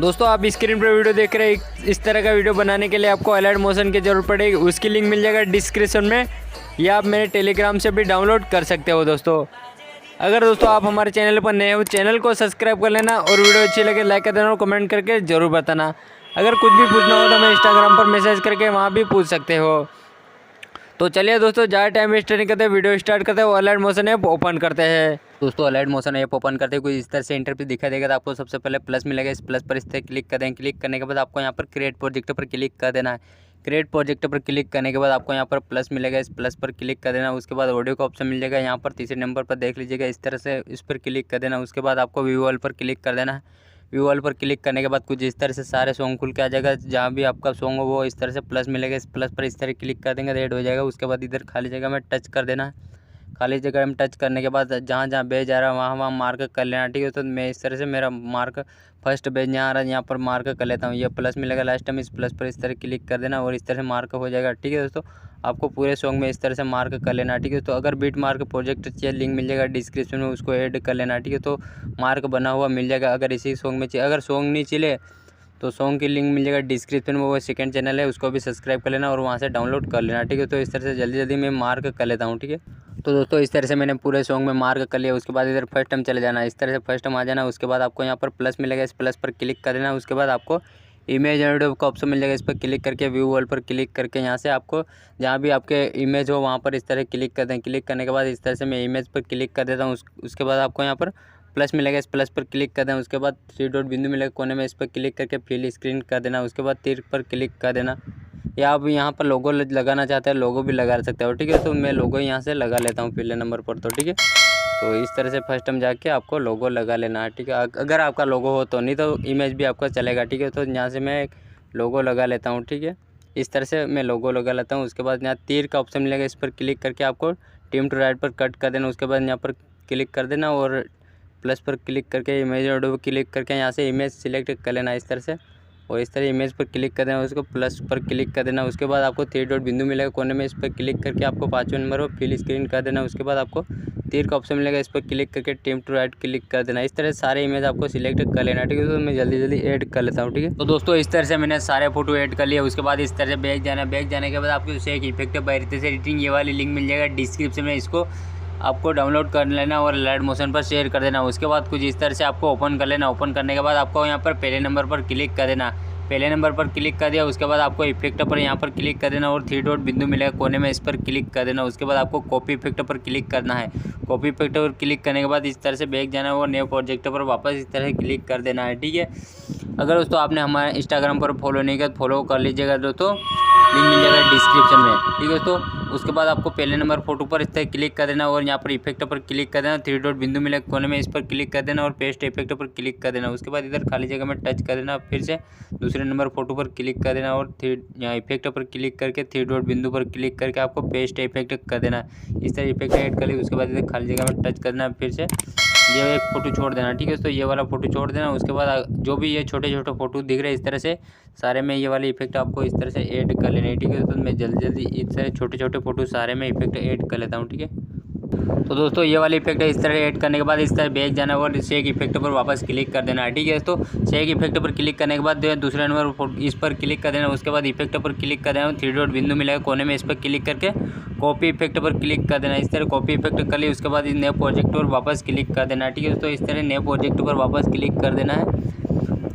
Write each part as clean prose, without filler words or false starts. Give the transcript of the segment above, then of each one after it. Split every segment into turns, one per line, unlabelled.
दोस्तों आप स्क्रीन पर वीडियो देख रहे हैं। इस तरह का वीडियो बनाने के लिए आपको अलाइट मोशन की ज़रूरत पड़ेगी। उसकी लिंक मिल जाएगा डिस्क्रिप्शन में, या आप मेरे टेलीग्राम से भी डाउनलोड कर सकते हो। दोस्तों अगर आप हमारे चैनल पर नए हो, चैनल को सब्सक्राइब कर लेना और वीडियो अच्छी लगे लाइक कर देना और कमेंट करके ज़रूर बताना। अगर कुछ भी पूछना हो तो मैं इंस्टाग्राम पर मैसेज करके वहाँ भी पूछ सकते हो। तो चलिए दोस्तों, ज़्यादा टाइम वेस्ट नहीं करते, वीडियो स्टार्ट करते हैं। अलाइट मोशन ऐप ओपन करते हैं। दोस्तों अलाइट मोशन ऐप ओपन करते हैं कुछ इस तरह से इंटरफेस दिखाई देगा। तो आपको सबसे पहले प्लस मिलेगा, इस प्लस पर इस तरह क्लिक कर दें। क्लिक करने के बाद आपको यहाँ पर क्रिएट प्रोजेक्ट पर क्लिक कर देना है। क्रिएट प्रोजेक्ट पर क्लिक करने के बाद आपको यहाँ पर प्लस मिलेगा, इस प्लस पर क्लिक कर देना। उसके बाद ऑडियो का ऑप्शन मिल जाएगा, यहाँ पर तीसरे नंबर पर देख लीजिएगा। इस तरह से इस पर क्लिक कर देना। उसके बाद आपको व्यू ऑल पर क्लिक कर देना है। व्यू ऑल पर क्लिक करने के बाद कुछ इस तरह से सारे सॉन्ग खुल के आ जाएगा। जहाँ भी आपका सॉन्ग हो वो इस तरह से प्लस मिलेगा, इस प्लस पर इस तरह क्लिक कर देंगे, रेड हो जाएगा। उसके बाद इधर खाली जगह में टच कर देना है। खाली जगह में टच करने के बाद जहाँ जहाँ बेज आ रहा है वहाँ वहाँ मार्क कर लेना, ठीक है। तो मैं इस तरह से मेरा मार्क फर्स्ट बेज यहाँ आ रहा है, यहाँ पर मार्क कर लेता हूँ। ये प्लस मिलेगा लास्ट टाइम, इस प्लस पर इस तरह क्लिक कर देना और इस तरह से मार्क हो जाएगा, ठीक है दोस्तों। आपको पूरे सॉन्ग में इस तरह से मार्क कर लेना, ठीक है। तो अगर बीट मार्क प्रोजेक्ट चाहिए, लिंक मिल जाएगा डिस्क्रिप्शन में, उसको ऐड कर लेना, ठीक है। तो मार्क बना हुआ मिल जाएगा अगर इसी सॉन्ग में चाहिए। अगर सॉन्ग नहीं चले तो सॉन्ग की लिंक मिल जाएगा डिस्क्रिप्शन में, वो सेकंड चैनल है, उसको भी सब्सक्राइब कर लेना और वहाँ से डाउनलोड कर लेना, ठीक है। तो इस तरह से जल्दी जल्दी मैं मार्क कर लेता हूँ, ठीक है। तो दोस्तों इस तरह से मैंने पूरे सॉन्ग में मार्क कर लिया। उसके बाद इधर फर्स्ट टाइम चले जाना, इस तरह से फर्स्ट टाइम आ जाना। उसके बाद आपको यहाँ पर प्लस मिलेगा, इस प्लस पर क्लिक कर देना। उसके बाद आपको इमेज एंड का ऑप्शन मिल जाएगा, इस पर क्लिक करके व्यू वॉल पर क्लिक करके यहाँ से आपको जहाँ भी आपके इमेज हो वहाँ पर इस तरह क्लिक कर दें। क्लिक करने के बाद इस तरह से मैं इमेज पर क्लिक कर देता हूँ। उसके बाद आपको यहाँ पर प्लस मिलेगा, इस प्लस पर क्लिक कर देना। उसके बाद 3 डॉट बिंदु मिलेगा कोने में, इस पर क्लिक करके फिल स्क्रीन कर देना। उसके बाद तीर पर क्लिक कर देना, या आप यहाँ पर लोगो लगाना चाहते हैं लोगो भी लगा सकते हो, ठीक है। तो मैं लोगो यहाँ से लगा लेता हूँ पहले नंबर पर, तो ठीक है। तो इस तरह से फर्स्ट टाइम जाके आपको लोगो लगा लेना है, ठीक है। अगर आपका लोगो हो तो, नहीं तो इमेज भी आपका चलेगा, ठीक है। तो यहाँ से मैं एक लोगो लगा लेता हूँ, ठीक है। इस तरह से मैं लोगो लगा लेता हूँ। उसके बाद यहाँ तीर का ऑप्शन मिलेगा, इस पर क्लिक करके आपको टीम टू राइट पर कट कर देना। उसके बाद यहाँ पर क्लिक कर देना और प्लस पर क्लिक करके इमेज ऑडियो पर क्लिक करके यहाँ से इमेज सिलेक्ट कर लेना इस तरह से, और इस तरह इमेज पर क्लिक कर देना। उसको प्लस पर क्लिक कर देना। उसके बाद आपको 3 डॉट बिंदु मिलेगा कोने में, इस पर क्लिक करके आपको 5वें नंबर पर फिल स्क्रीन कर देना। उसके बाद आपको तीर का ऑप्शन मिलेगा, इस पर क्लिक करके टीम टू राइट क्लिक कर देना। इस तरह सारे इमेज आपको सिलेक्ट कर लेना, ठीक है। तो मैं जल्दी जल्दी ऐड कर लेता हूँ, ठीक है। तो दोस्तों इस तरह से मैंने सारे फोटो ऐड कर लिया। उसके बाद इस तरह से बैक जाना, बैक जाने के बाद आपको उसे एक इफेक्ट बाहर से एडिटिंग ये वाली लिंक मिल जाएगा डिस्क्रिप्शन में, इसको आपको डाउनलोड कर लेना और अलाइट मोशन पर शेयर कर देना। उसके बाद कुछ इस तरह से आपको ओपन कर लेना। ओपन करने के बाद आपको यहाँ पर पहले नंबर पर क्लिक कर देना। पहले नंबर पर क्लिक कर दिया। उसके बाद आपको इफेक्ट पर यहाँ पर क्लिक कर देना और 3 डॉट बिंदु मिलेगा कोने में, इस पर क्लिक कर देना। उसके बाद आपको कॉपी इफेक्ट पर क्लिक करना है। कॉपी इफेक्ट पर क्लिक करने के बाद इस तरह से बैक जाना है और नए प्रोजेक्ट पर वापस इस तरह से क्लिक कर देना है, ठीक है। अगर दोस्तों आपने हमारे इंस्टाग्राम पर फॉलो नहीं किया तो फॉलो कर लीजिएगा दोस्तों, लिंक मिल जाएगा डिस्क्रिप्शन में, ठीक है दोस्तों। उसके बाद आपको पहले नंबर फोटो पर इस तरह क्लिक कर देना और यहाँ पर इफेक्ट पर क्लिक कर देना। 3 डॉट बिंदु मिले कोने में, इस पर क्लिक कर देना और पेस्ट इफेक्ट पर क्लिक कर देना। उसके बाद इधर खाली जगह में टच कर देना, फिर से दूसरे नंबर फोटो पर क्लिक कर देना और यहाँ इफेक्ट पर क्लिक करके 3 डॉट बिंदु पर क्लिक करके आपको पेस्ट इफेक्ट कर देना। इस तरह इफेक्ट ऐड कर लिया। उसके बाद इधर खाली जगह में टच कर देना, फिर से ये एक फ़ोटो छोड़ देना, ठीक है। तो ये वाला फ़ोटो छोड़ देना। उसके बाद जो भी ये छोटे छोटे फ़ोटो दिख रहे हैं इस तरह से सारे में ये वाले इफेक्ट आपको इस तरह से ऐड कर लेने, ठीक है। तो मैं जल्दी जल्दी इस तरह छोटे छोटे फ़ोटो सारे में इफेक्ट ऐड कर लेता हूँ, ठीक है। तो दोस्तों ये वाले इफेक्ट इस तरह ऐड करने के बाद इस तरह बैक जाना और शेक इफेक्ट पर वापस क्लिक कर देना है, ठीक है। तो शेक इफेक्ट पर क्लिक करने के बाद दूसरे नंबर इस पर क्लिक कर देना। उसके बाद इफेक्ट पर क्लिक कर देना, 3 डॉट बिंदु मिलेगा कोने में, इस पर क्लिक करके कॉपी इफेक्ट पर क्लिक कर देना। इस तरह कॉपी इफेक्ट कर लिया। उसके बाद इस नए प्रोजेक्ट पर वापस क्लिक कर देना, ठीक है। तो इस तरह नए प्रोजेक्ट पर वापस क्लिक कर देना है।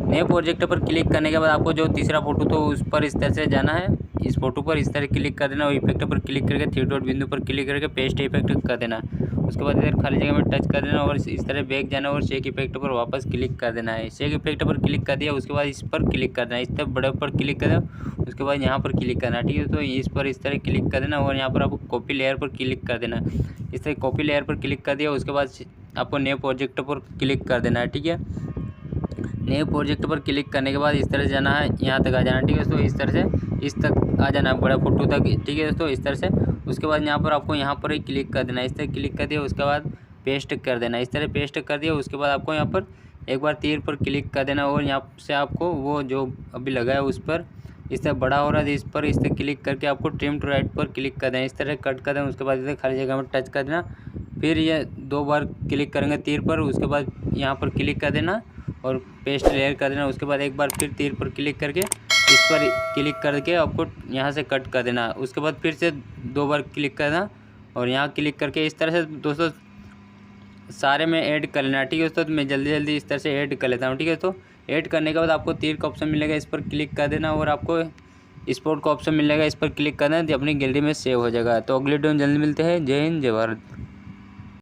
नए प्रोजेक्ट पर क्लिक करने के बाद आपको जो तीसरा फोटो तो उस पर इस तरह से जाना है, इस फोटो पर इस तरह क्लिक कर देना और इफेक्ट पर क्लिक करके 3 डॉट बिंदु पर क्लिक करके पेस्ट इफेक्ट कर देना। उसके बाद इधर खाली जगह में टच कर देना और इस तरह बैक जाना और शेक इफेक्ट पर वापस क्लिक कर देना है। शेक इफेक्ट पर क्लिक कर दिया। उसके बाद इस पर क्लिक करना है, इस तरह बड़े पर क्लिक कर देना। उसके बाद यहाँ पर क्लिक करना, ठीक है। तो इस पर इस तरह क्लिक कर देना और यहाँ पर आपको कॉपी लेयर पर क्लिक कर देना। इस तरह कॉपी लेयर पर क्लिक कर दिया। उसके बाद आपको नए प्रोजेक्ट पर क्लिक कर देना है, ठीक है। नए प्रोजेक्ट पर क्लिक करने के बाद इस तरह से जाना है, यहाँ तक आ जाना, ठीक है दोस्तों। इस तरह से इस तक आ जाना है बड़ा फोटो तक, ठीक है दोस्तों, इस तरह से। उसके बाद यहाँ पर आपको यहाँ पर ही क्लिक कर देना। इस तरह क्लिक कर दिया। उसके बाद पेस्ट कर देना। इस तरह पेस्ट कर दिया। उसके बाद आपको यहाँ पर एक बार तीर पर क्लिक कर देना और यहाँ से आपको वो जो अभी लगा है उस पर इस तरह बड़ा हो रहा है, इस पर इस तरह क्लिक करके आपको ट्रिम टू राइट पर क्लिक कर देना। इस तरह कट कर देना। उसके बाद इधर खाली जगह में टच कर देना। फिर ये 2 बार क्लिक करेंगे तीर पर। उसके बाद यहाँ पर क्लिक कर देना और पेस्ट लेयर कर देना। उसके बाद एक बार फिर तीर पर क्लिक करके इस पर क्लिक करके आपको यहाँ से कट कर देना। उसके बाद फिर से 2 बार क्लिक करना और यहाँ क्लिक करके इस तरह से दोस्तों सारे में ऐड कर लेना। ठीक है दोस्तों, तो मैं जल्दी इस तरह से ऐड कर लेता हूँ। ठीक है दोस्तों, ऐड करने के बाद आपको तीर का ऑप्शन मिलेगा, इस पर क्लिक कर देना और आपको स्पोर्ट का ऑप्शन मिलेगा, इस पर क्लिक करना है, तो अपनी गैलरी में सेव हो जाएगा। तो अगले वीडियो में जल्दी मिलते हैं। जय हिंद, जय भारत।